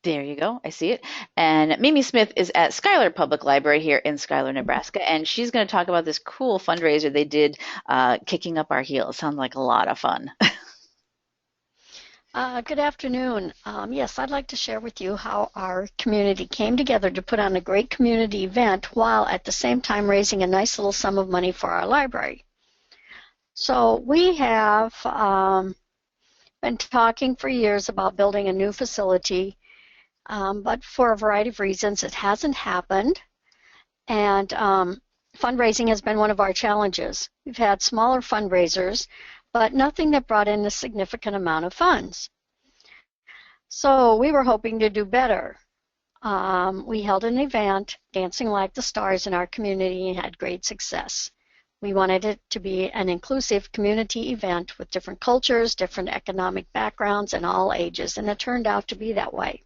There you go. I see it. And Mimi Smith is at Schuyler Public Library here in Schuyler, Nebraska, and she's going to talk about this cool fundraiser they did, Kicking Up Our Heels. Sounds like a lot of fun. Good afternoon. Yes, I'd like to share with you how our community came together to put on a great community event while at the same time raising a nice little sum of money for our library. So we have been talking for years about building a new facility, but for a variety of reasons it hasn't happened. And fundraising has been one of our challenges. We've had smaller fundraisers, but nothing that brought in a significant amount of funds. So we were hoping to do better. We held an event, Dancing Like the Stars, in our community and had great success. We wanted it to be an inclusive community event with different cultures, different economic backgrounds, and all ages, and it turned out to be that way.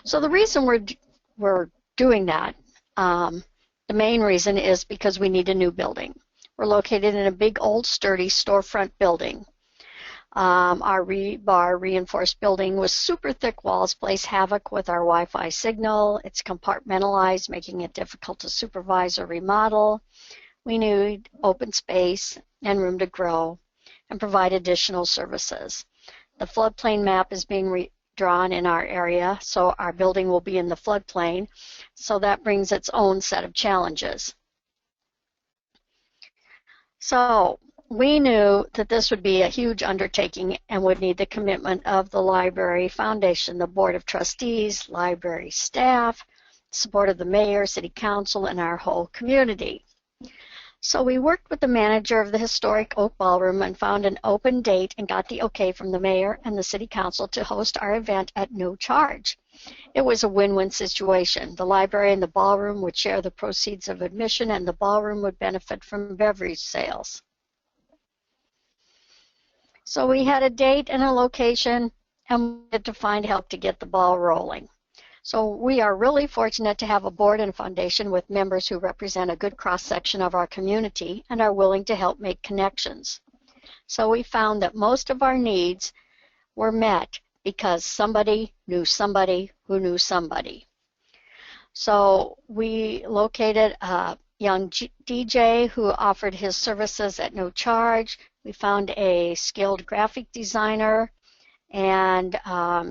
So the reason we're doing that, the main reason is because we need a new building. We're located in a big, old, sturdy storefront building. Our rebar reinforced building with super thick walls plays havoc with our Wi-Fi signal. It's compartmentalized, making it difficult to supervise or remodel. We need open space and room to grow and provide additional services. The floodplain map is being drawn in our area, so our building will be in the floodplain. So that brings its own set of challenges. So we knew that this would be a huge undertaking and would need the commitment of the Library Foundation, the Board of Trustees, library staff, support of the mayor, city council, and our whole community. So we worked with the manager of the historic Oak Ballroom and found an open date and got the okay from the mayor and the city council to host our event at no charge. It was a win-win situation. The library and the ballroom would share the proceeds of admission, and the ballroom would benefit from beverage sales. So we had a date and a location, and we had to find help to get the ball rolling. So we are really fortunate to have a board and foundation with members who represent a good cross-section of our community and are willing to help make connections. So we found that most of our needs were met because somebody knew somebody who knew somebody. So we located a young DJ who offered his services at no charge. We found a skilled graphic designer, and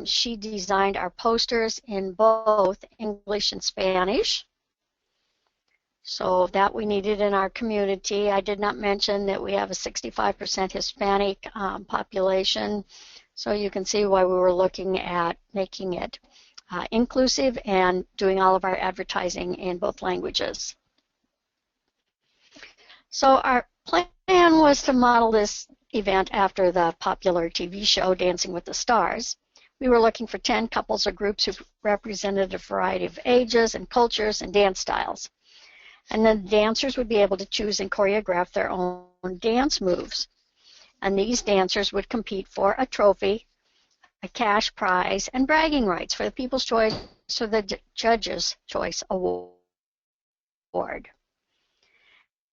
she designed our posters in both English and Spanish. So that we needed in our community. I did not mention that we have a 65% Hispanic population. So you can see why we were looking at making it inclusive and doing all of our advertising in both languages. So our plan was to model this event after the popular TV show Dancing with the Stars. We were looking for 10 couples or groups who represented a variety of ages and cultures and dance styles. And then dancers would be able to choose and choreograph their own dance moves. And these dancers would compete for a trophy, a cash prize, and bragging rights for the People's Choice or the Judges' Choice Award.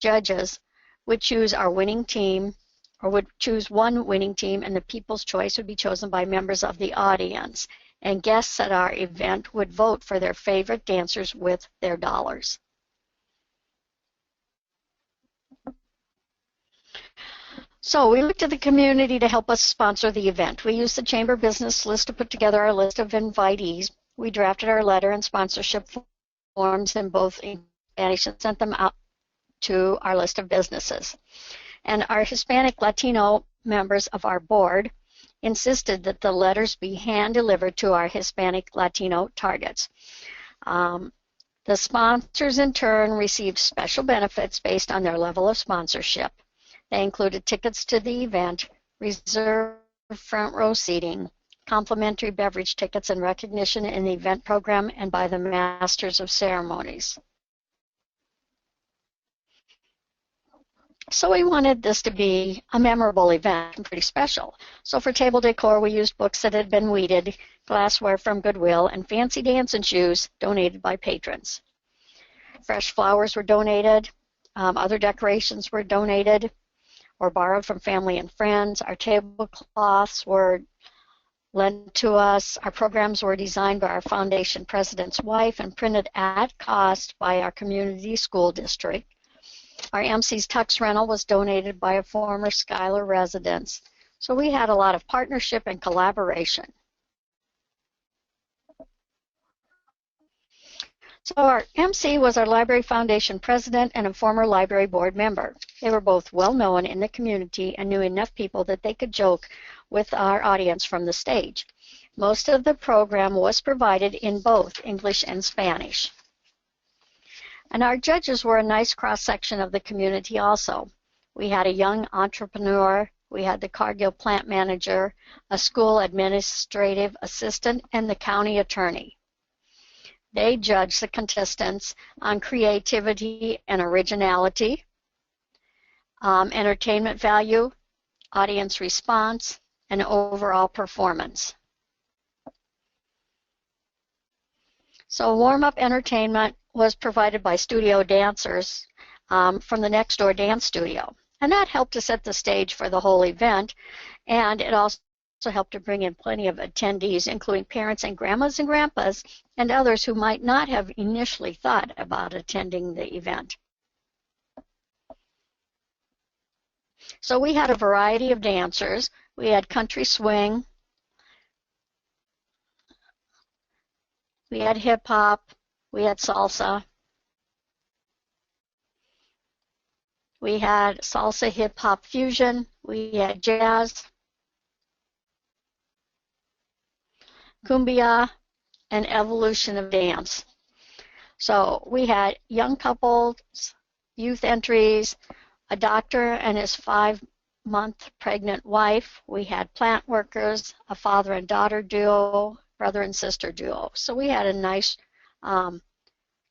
Judges would choose our winning team, or would choose one winning team, and the People's Choice would be chosen by members of the audience. And guests at our event would vote for their favorite dancers with their dollars. So we looked to the community to help us sponsor the event. We used the Chamber Business List to put together our list of invitees. We drafted our letter and sponsorship forms in both Spanish and sent them out to our list of businesses. And our Hispanic Latino members of our board insisted that the letters be hand-delivered to our Hispanic Latino targets. The sponsors, in turn, received special benefits based on their level of sponsorship. They included tickets to the event, reserved front row seating, complimentary beverage tickets, and recognition in the event program and by the Masters of Ceremonies. So we wanted this to be a memorable event and pretty special. So for table decor, we used books that had been weeded, glassware from Goodwill, and fancy dancing shoes donated by patrons. Fresh flowers were donated. Other decorations were donated or borrowed from family and friends. Our tablecloths were lent to us. Our programs were designed by our foundation president's wife and printed at cost by our community school district. Our MC's tux rental was donated by a former Schuyler resident. So we had a lot of partnership and collaboration. So our MC was our Library Foundation president and a former library board member. They were both well known in the community and knew enough people that they could joke with our audience from the stage. Most of the program was provided in both English and Spanish. And our judges were a nice cross-section of the community also. We had a young entrepreneur, we had the Cargill plant manager, a school administrative assistant, and the county attorney. They judged the contestants on creativity and originality, entertainment value, audience response, and overall performance. So warm-up entertainment was provided by studio dancers from the Next Door Dance Studio. And that helped to set the stage for the whole event. And it also helped to bring in plenty of attendees, including parents and grandmas and grandpas, and others who might not have initially thought about attending the event. So we had a variety of dancers. We had country swing, we had hip hop, we had salsa, we had salsa hip hop fusion, we had jazz, cumbia, and evolution of dance. So we had young couples, youth entries, a doctor and his 5-month pregnant wife. We had plant workers, a father and daughter duo, brother and sister duo. So we had a nice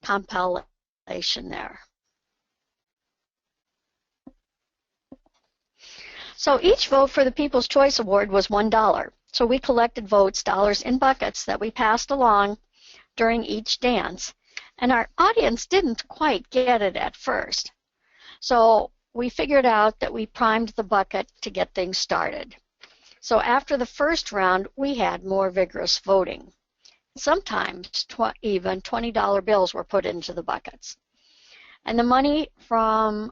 compilation there. So each vote for the People's Choice Award was $1. So we collected votes, dollars in buckets that we passed along during each dance. And our audience didn't quite get it at first. So we figured out that we primed the bucket to get things started. So after the first round, we had more vigorous voting. Sometimes even $20 bills were put into the buckets. And the money from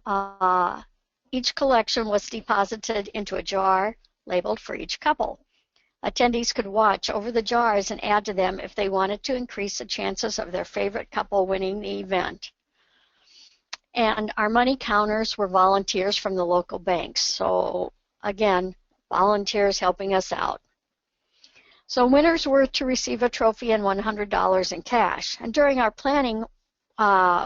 each collection was deposited into a jar labeled for each couple. Attendees could watch over the jars and add to them if they wanted to increase the chances of their favorite couple winning the event. And our money counters were volunteers from the local banks. So again, volunteers helping us out. So winners were to receive a trophy and $100 in cash. And during our planning,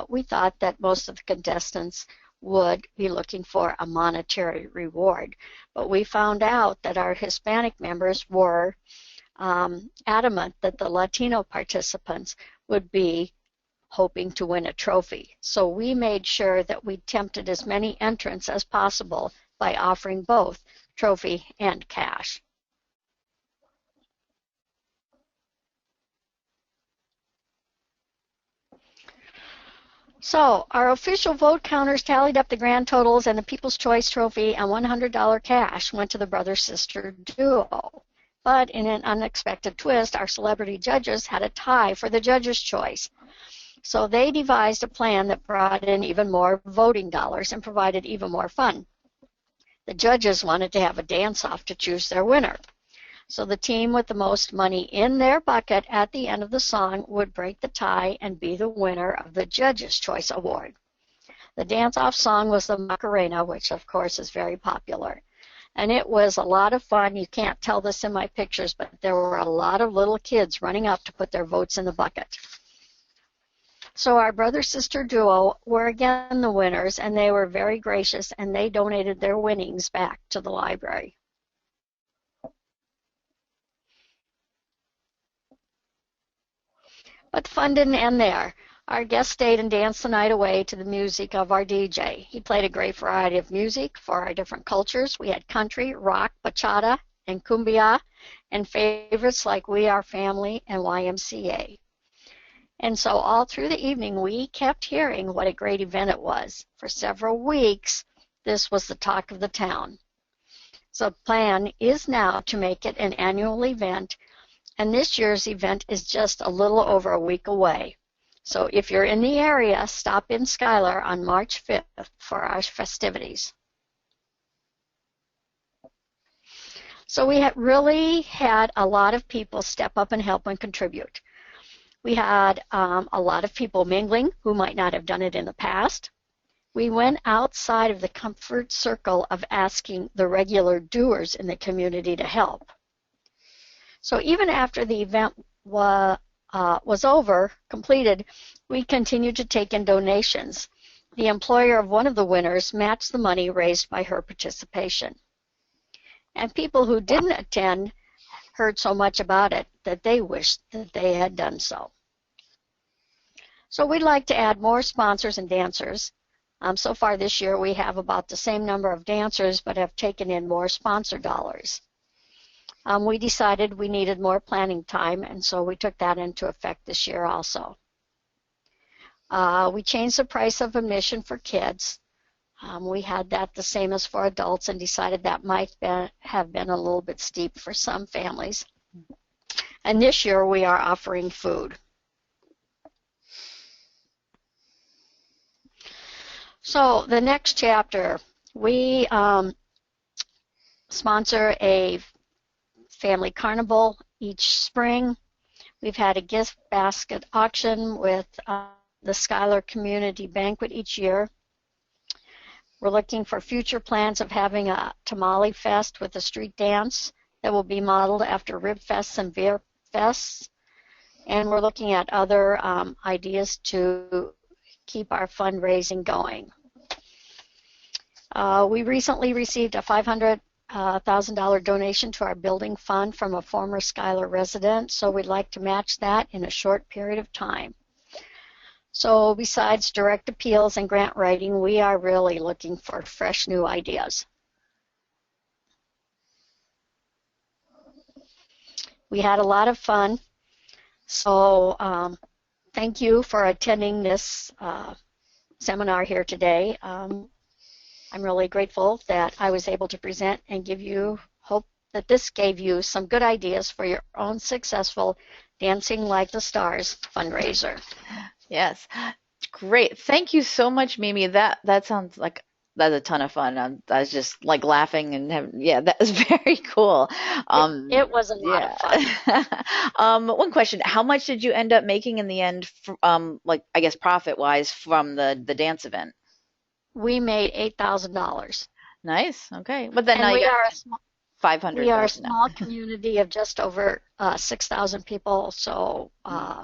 we thought that most of the contestants would be looking for a monetary reward. But we found out that our Hispanic members were adamant that the Latino participants would be hoping to win a trophy. So we made sure that we tempted as many entrants as possible by offering both trophy and cash. So our official vote counters tallied up the grand totals, and the People's Choice Trophy and $100 cash went to the brother-sister duo. But in an unexpected twist, our celebrity judges had a tie for the judge's choice. So they devised a plan that brought in even more voting dollars and provided even more fun. The judges wanted to have a dance-off to choose their winner. So the team with the most money in their bucket at the end of the song would break the tie and be the winner of the Judge's Choice Award. The dance-off song was the Macarena, which of course is very popular. And it was a lot of fun. You can't tell this in my pictures, but there were a lot of little kids running up to put their votes in the bucket. So our brother-sister duo were again the winners, and they were very gracious, and they donated their winnings back to the library. But the fun didn't end there. Our guests stayed and danced the night away to the music of our DJ. He played a great variety of music for our different cultures. We had country, rock, bachata, and cumbia, and favorites like We Are Family and YMCA. And so all through the evening, we kept hearing what a great event it was. For several weeks, this was the talk of the town. So the plan is now to make it an annual event, and this year's event is just a little over a week away. So if you're in the area, stop in Schuyler on March 5th for our festivities. So we really had a lot of people step up and help and contribute. We had a lot of people mingling who might not have done it in the past. We went outside of the comfort circle of asking the regular doers in the community to help. So even after the event was completed, we continued to take in donations. The employer of one of the winners matched the money raised by her participation. And people who didn't attend heard so much about it that they wished that they had done so. So we'd like to add more sponsors and dancers. So far this year we have about the same number of dancers but have taken in more sponsor dollars. We decided we needed more planning time, and so we took that into effect this year also. We changed the price of admission for kids. We had that the same as for adults and decided that might have been a little bit steep for some families. And this year we are offering food. So the next chapter, we sponsor a family carnival each spring. We've had a gift basket auction with the Schuyler Community Banquet each year. We're looking for future plans of having a tamale fest with a street dance that will be modeled after rib fests and beer fests. And we're looking at other ideas to keep our fundraising going. We recently received a $500,000 donation to our building fund from a former Schuyler resident, so we'd like to match that in a short period of time. So besides direct appeals and grant writing, we are really looking for fresh new ideas. We had a lot of fun, so thank you for attending this seminar here today. I'm really grateful that I was able to present and hope that this gave you some good ideas for your own successful Dancing Like the Stars fundraiser. Yes, great. Thank you so much, Mimi. That sounds like that's a ton of fun. I was just like laughing and yeah, that was very cool. It was a lot of fun. One question: how much did you end up making in the end? Like I guess profit-wise from the dance event? We made $8,000. Nice. Okay, but then And now you we got are 500,000 a now. small community of just over 6,000 people, so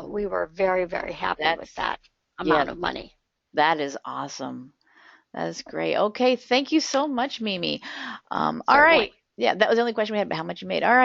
we were very, very happy with That's that yeah, amount of money. that is awesome. That is great. Okay, thank you so much, Mimi. All right. Certainly. Yeah, that was the only question we had about how much you made. All right.